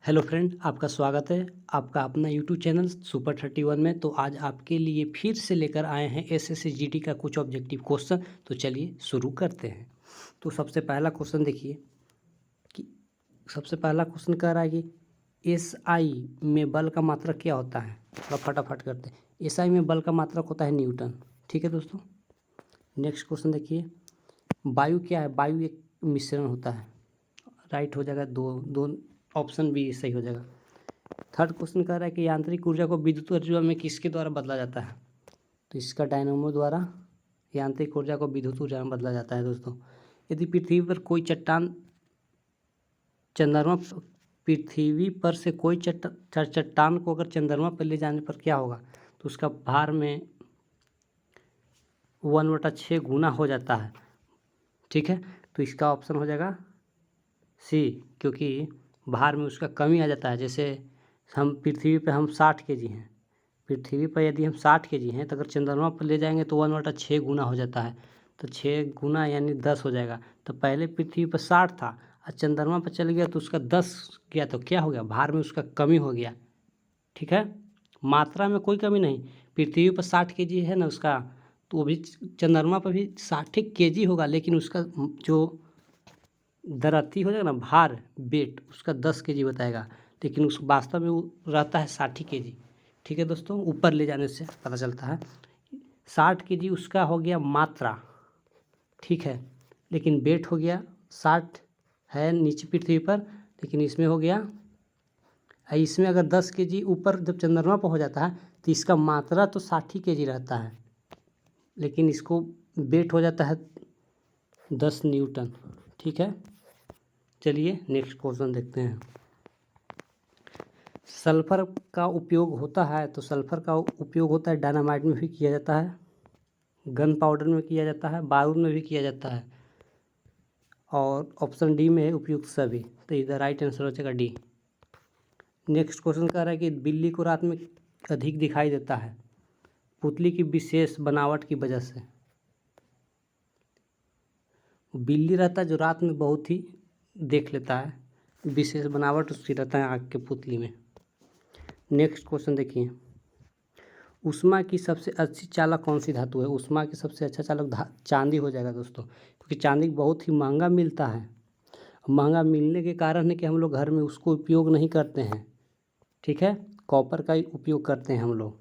Hello friend, आपका स्वागत है आपका अपना यूट्यूब चैनल सुपर 31 में। तो आज आपके लिए फिर से लेकर आए हैं एसएससी जीडी का कुछ ऑब्जेक्टिव क्वेश्चन। तो चलिए शुरू करते हैं। तो सबसे पहला क्वेश्चन देखिए कि सबसे पहला क्वेश्चन कह रहा है कि एसआई में बल का मात्रक क्या होता है। थोड़ा फटाफट करते हैं। एसआई में बल का मात्रक होता है न्यूटन। ठीक है दोस्तों। नेक्स्ट क्वेश्चन देखिए, वायु क्या है। वायु एक मिश्रण होता है। राइट हो जाएगा, दो ऑप्शन भी सही हो जाएगा। थर्ड क्वेश्चन कह रहा है कि यांत्रिक ऊर्जा को विद्युत ऊर्जा में किसके द्वारा बदला जाता है। तो इसका डायनामो द्वारा यांत्रिक ऊर्जा को विद्युत ऊर्जा में बदला जाता है दोस्तों। यदि पृथ्वी पर कोई चट्टान चंद्रमा पृथ्वी पर से कोई चट्टान को अगर चंद्रमा पर ले जाने पर क्या होगा। तो उसका भार में 1/6 गुना हो जाता है। ठीक है, तो इसका ऑप्शन हो जाएगा सी, क्योंकि भार में उसका कमी आ जाता है। जैसे हम पृथ्वी पे हम 60 केजी हैं, पृथ्वी पर यदि हम 60 केजी हैं तो अगर चंद्रमा पर ले जाएंगे तो 1/6 गुना हो जाता है। तो 6 गुना यानी 10 हो जाएगा। तो पहले पृथ्वी पर 60 था और चंद्रमा पर चल गया तो उसका 10 गया, तो क्या हो गया, भार में उसका कमी हो गया। ठीक है, मात्रा में कोई कमी नहीं। पृथ्वी पर 60 केजी है ना उसका, तो वो भी चंद्रमा पर भी 60 केजी होगा, लेकिन उसका जो दराती हो जाएगा ना, भार वेट उसका 10 केजी बताएगा, लेकिन उस वास्तव में वो रहता है 60 केजी। ठीक है दोस्तों, ऊपर ले जाने से पता चलता है 60 केजी उसका हो गया मात्रा। ठीक है, लेकिन वेट हो गया 60 है नीचे पृथ्वी पर, लेकिन इसमें हो गया, इसमें अगर 10 केजी ऊपर जब चंद्रमा पर हो जाता है तो इसका मात्रा तो 60 केजी रहता है, लेकिन इसको वेट हो जाता है 10 न्यूटन। ठीक है, चलिए नेक्स्ट क्वेश्चन देखते हैं। सल्फर का उपयोग होता है, तो सल्फर का उपयोग होता है डायनामाइट में भी किया जाता है, गन पाउडर में किया जाता है, बारूद में भी किया जाता है, और ऑप्शन डी में है उपयुक्त सभी। तो इधर राइट आंसर हो जाएगा डी। नेक्स्ट क्वेश्चन कह रहा है कि बिल्ली को रात में अधिक दिखाई देता है पुतली की विशेष बनावट की वजह से। बिल्ली रहता है जो रात में बहुत ही देख लेता है, विशेष बनावट उसकी रहता है आँख के पुतली में। नेक्स्ट क्वेश्चन देखिए, उष्मा की सबसे अच्छी चालक कौन सी धातु है। उष्मा की सबसे अच्छा चालक चांदी हो जाएगा दोस्तों, क्योंकि चांदी बहुत ही महंगा मिलता है। महंगा मिलने के कारण है कि हम लोग घर में उसको उपयोग नहीं करते हैं। ठीक है, कॉपर का ही उपयोग करते हैं हम लोग।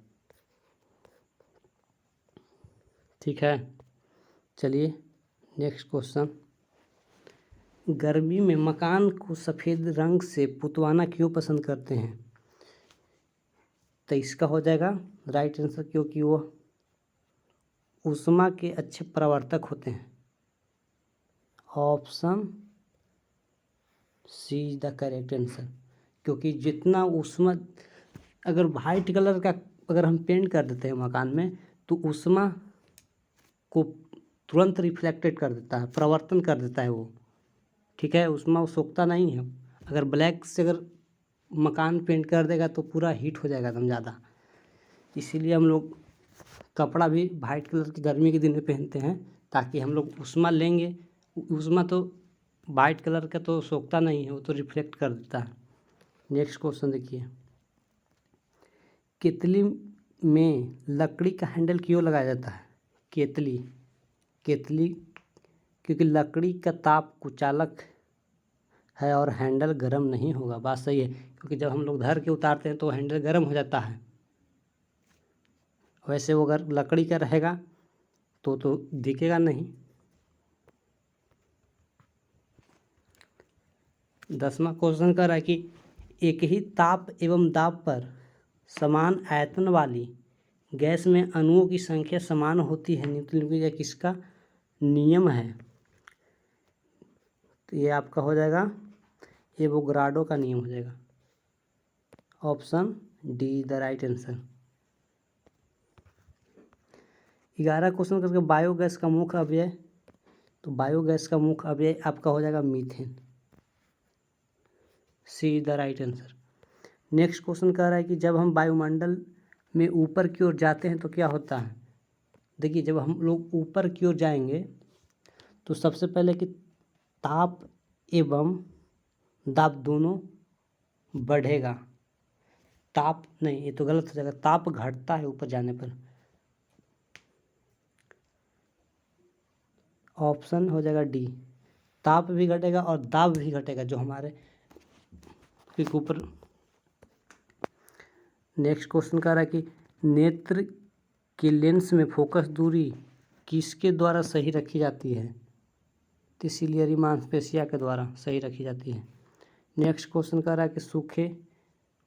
ठीक है, चलिए नेक्स्ट क्वेश्चन, गर्मी में मकान को सफ़ेद रंग से पुतवाना क्यों पसंद करते हैं। तो इसका हो जाएगा राइट आंसर, क्योंकि वो ऊष्मा के अच्छे प्रवर्तक होते हैं। Option C is the correct answer, क्योंकि जितना ऊष्मा, अगर वाइट कलर का अगर हम पेंट कर देते हैं मकान में तो ऊष्मा को तुरंत रिफ्लेक्टेड कर देता है, प्रवर्तन कर देता है वो। ठीक है, ऊष्मा वो सोखता नहीं है। अगर ब्लैक से अगर मकान पेंट कर देगा तो पूरा हीट हो जाएगा एकदम ज़्यादा। इसीलिए हम लोग कपड़ा भी वाइट कलर की गर्मी के दिन में पहनते हैं, ताकि हम लोग ऊष्मा लेंगे। ऊष्मा तो वाइट कलर का तो सोखता नहीं है, वो तो रिफ्लेक्ट कर देता है। नेक्स्ट क्वेश्चन देखिए, केतली में लकड़ी का हैंडल क्यों लगाया जाता है। केतली क्योंकि लकड़ी का ताप कुचालक है और हैंडल गर्म नहीं होगा। बात सही है, क्योंकि जब हम लोग धर के उतारते हैं तो हैंडल गर्म हो जाता है। वैसे वो अगर लकड़ी का रहेगा तो दिखेगा नहीं। 10वां क्वेश्चन कर रहा है कि एक ही ताप एवं दाब पर समान आयतन वाली गैस में अणुओं की संख्या समान होती है, न्यूटन का किसका नियम है। तो ये आपका हो जाएगा एवोगाड्रो का नियम हो जाएगा। Option D the right answer. 11 question करके बायोगैस का मुख्य अवयव, तो बायोगैस का मुख्य अवयव आपका हो जाएगा methane. See the right answer. Next question कह रहा है कि जब हम वायुमंडल में ऊपर की ओर जाते हैं तो क्या होता है। देखिए, जब हम लोग ऊपर की ओर जाएंगे तो सबसे पहले कि ताप एवं दाब दोनों बढ़ेगा। ताप नहीं, ये तो गलत हो जाएगा, ताप घटता है ऊपर जाने पर। ऑप्शन हो जाएगा डी, ताप भी घटेगा और दाब भी घटेगा जो हमारे ऊपर। नेक्स्ट क्वेश्चन कह रहा है कि नेत्र के लेंस में फोकस दूरी किसके द्वारा सही रखी जाती है? तो सिलियरी मांसपेशिया के द्वारा सही रखी जाती है। नेक्स्ट क्वेश्चन कह रहा है कि सूखे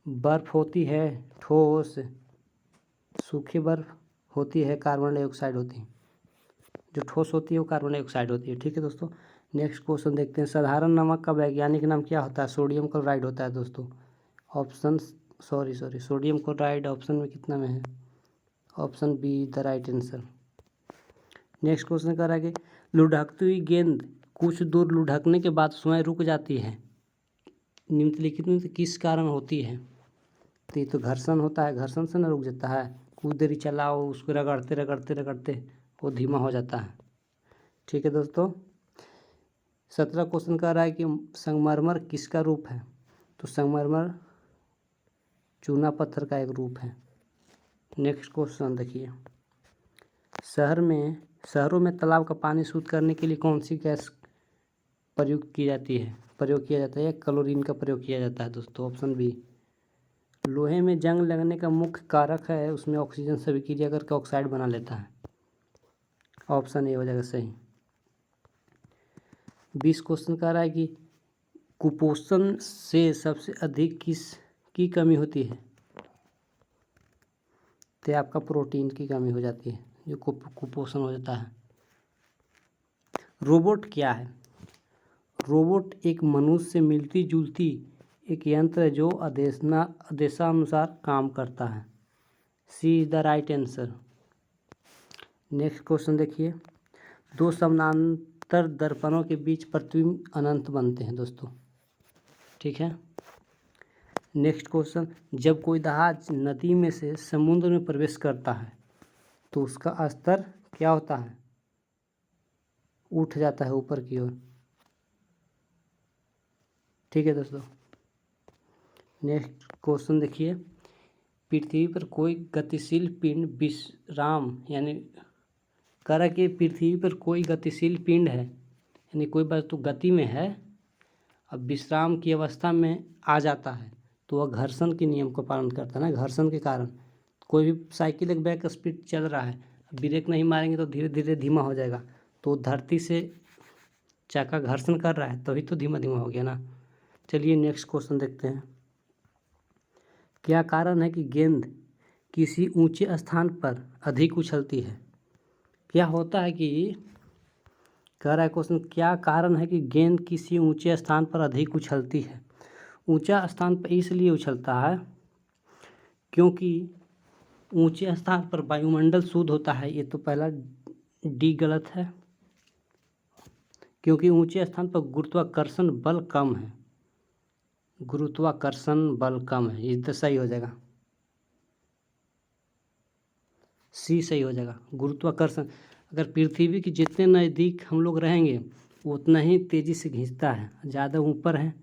बर्फ होती है ठोस, सूखी बर्फ होती है कार्बन डाइऑक्साइड होती है, जो ठोस होती है वो कार्बन डाइऑक्साइड होती है। ठीक है दोस्तों, नेक्स्ट क्वेश्चन देखते हैं। साधारण नमक का वैज्ञानिक नाम क्या होता है? सोडियम क्लोराइड होता है दोस्तों। Option sorry sodium chloride option में कितना में है? Option be the right answer. Next question कह रहा है कि लुढ़कती हुई गेंद कुछ दूर लुढ़कने के बाद स्वयं रुक जाती है, निम्नलिखित में से किस कारण होती है? तो ये तो घर्षण होता है, घर्षण से ना रुक जाता है। कुछ देरी चलाओ, उसको रगड़ते रगड़ते रगड़ते वो धीमा हो जाता है। ठीक है दोस्तों, 17 क्वेश्चन कह रहा है कि संगमरमर किसका रूप है? तो संगमरमर चूना पत्थर का एक रूप है। नेक्स्ट क्वेश्चन देखिए, शहरों में तालाब का पानी शुद्ध करने के लिए कौन सी गैस प्रयोग किया जाता है या क्लोरीन का प्रयोग किया जाता है दोस्तों? Option B. लोहे में जंग लगने का मुख्य कारक है, उसमें ऑक्सीजन से अभिक्रिया करके ऑक्साइड बना लेता है। ऑप्शन ए हो जाएगा सही। 20 क्वेश्चन कह रहा है कि कुपोषण से सबसे अधिक किसकी कमी होती है? तो आपका प्रोटीन की कमी हो जाती है, जो कुपोषण हो जाता है। रोबोट क्या है? रोबोट एक मनुष्य से मिलती जुलती एक यंत्र है जो आदेशानुसार काम करता है। C is the right answer. Next question देखिए, दो समानांतर दर्पणों के बीच प्रतिबिंब अनंत बनते हैं दोस्तों। ठीक है। नेक्स्ट क्वेश्चन, जब कोई जहाज नदी में से समुद्र में प्रवेश करता है तो उसका स्तर क्या होता है? उठ जाता है ऊपर की ओर। ठीक है दोस्तों, नेक्स्ट क्वेश्चन देखिए, पृथ्वी पर कोई गतिशील पिंड विश्राम यानी कह कि पृथ्वी पर कोई गतिशील पिंड है, यानी कोई वस्तु गति में है, अब विश्राम की अवस्था में आ जाता है तो वह घर्षण के नियम का पालन करता है ना। घर्षण के कारण कोई भी साइकिल एक बैक स्पीड चल रहा है, ब्रेक नहीं मारेंगे तो धीरे धीरे धीमा हो जाएगा, तो धरती से चक्का घर्षण कर रहा है तभी तो धीमा धीमा हो गया ना। चलिए नेक्स्ट क्वेश्चन देखते हैं, क्या कारण है कि गेंद किसी ऊंचे स्थान पर अधिक उछलती है? क्या होता है कि कह रहा है क्वेश्चन, क्या कारण है कि गेंद किसी ऊंचे स्थान पर अधिक उछलती है? ऊंचा स्थान पर इसलिए उछलता है क्योंकि ऊंचे स्थान पर वायुमंडल शुद्ध होता है। ये तो पहला डी गलत है, क्योंकि ऊंचे स्थान पर गुरुत्वाकर्षण बल कम है। गुरुत्वाकर्षण बल कम है, ये तो सही हो जाएगा, सी सही हो जाएगा। गुरुत्वाकर्षण अगर पृथ्वी के जितने नज़दीक हम लोग रहेंगे उतना ही तेज़ी से खींचता है, ज़्यादा ऊपर है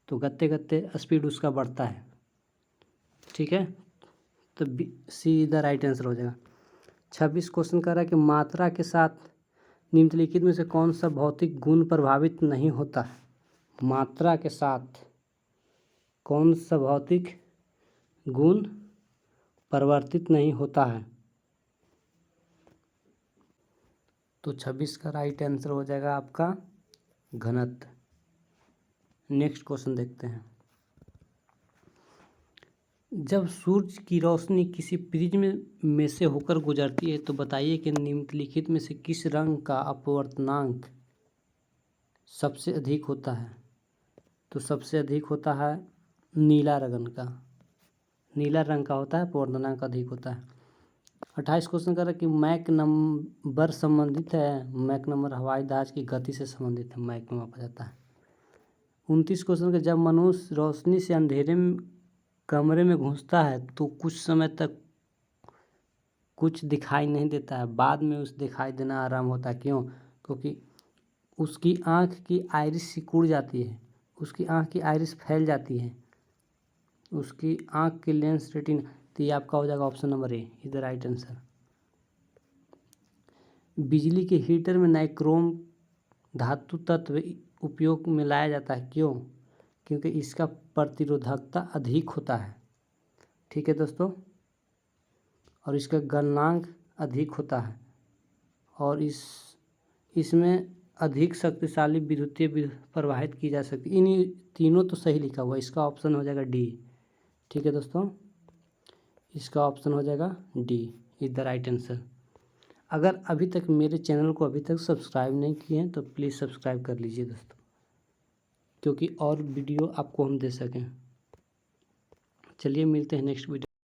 तो गत्ते गत्ते स्पीड उसका बढ़ता है। ठीक है, तो सी द राइट आंसर हो जाएगा। 26 क्वेश्चन कह रहा है कि मात्रा के साथ निम्नलिखित में से कौन सा भौतिक गुण प्रभावित नहीं होता है? मात्रा के साथ कौन सा भौतिक गुण परिवर्तित नहीं होता है? तो 26 का राइट आंसर हो जाएगा आपका घनत्व। नेक्स्ट क्वेश्चन देखते हैं, जब सूर्य की रोशनी किसी प्रिज्म में से होकर गुजरती है तो बताइए कि निम्नलिखित में से किस रंग का अपवर्तनांक सबसे अधिक होता है? तो सबसे अधिक होता है नीला रंग का, नीला रंग का होता है, अपवर्तनांक अधिक होता है। 28 क्वेश्चन कर रहा है कि मैक नंबर संबंधित है, मैक नंबर हवाई जहाज की गति से संबंधित है, मैक में मापा जाता है। 29 क्वेश्चन का, जब मनुष्य रोशनी से अंधेरे में कमरे में घुसता है तो कुछ समय तक कुछ दिखाई नहीं देता है, बाद में उस दिखाई देना आराम होता है। क्यों? क्योंकि उसकी आँख की आइरिस सिकुड़ जाती है, उसकी आँख की आइरिस फैल जाती है, उसकी आँख की लेंस रेटिना, तो ये आपका हो जाएगा option number A is the right answer. बिजली के हीटर में नाइक्रोम धातु तत्व उपयोग में लाया जाता है, क्यों? क्योंकि इसका प्रतिरोधकता अधिक होता है, ठीक है दोस्तों, और इसका गलनांक अधिक होता है, और इसमें अधिक शक्तिशाली विद्युतीय प्रवाहित की जा सकती। इन्हीं तीनों तो सही लिखा हुआ है, इसका ऑप्शन हो जाएगा डी, ठीक है दोस्तों, इसका ऑप्शन हो जाएगा D is the right answer. अगर अभी तक मेरे चैनल को अभी तक सब्सक्राइब नहीं किए हैं तो प्लीज़ सब्सक्राइब कर लीजिए दोस्तों, क्योंकि और वीडियो आपको हम दे सकें। चलिए मिलते हैं नेक्स्ट वीडियो।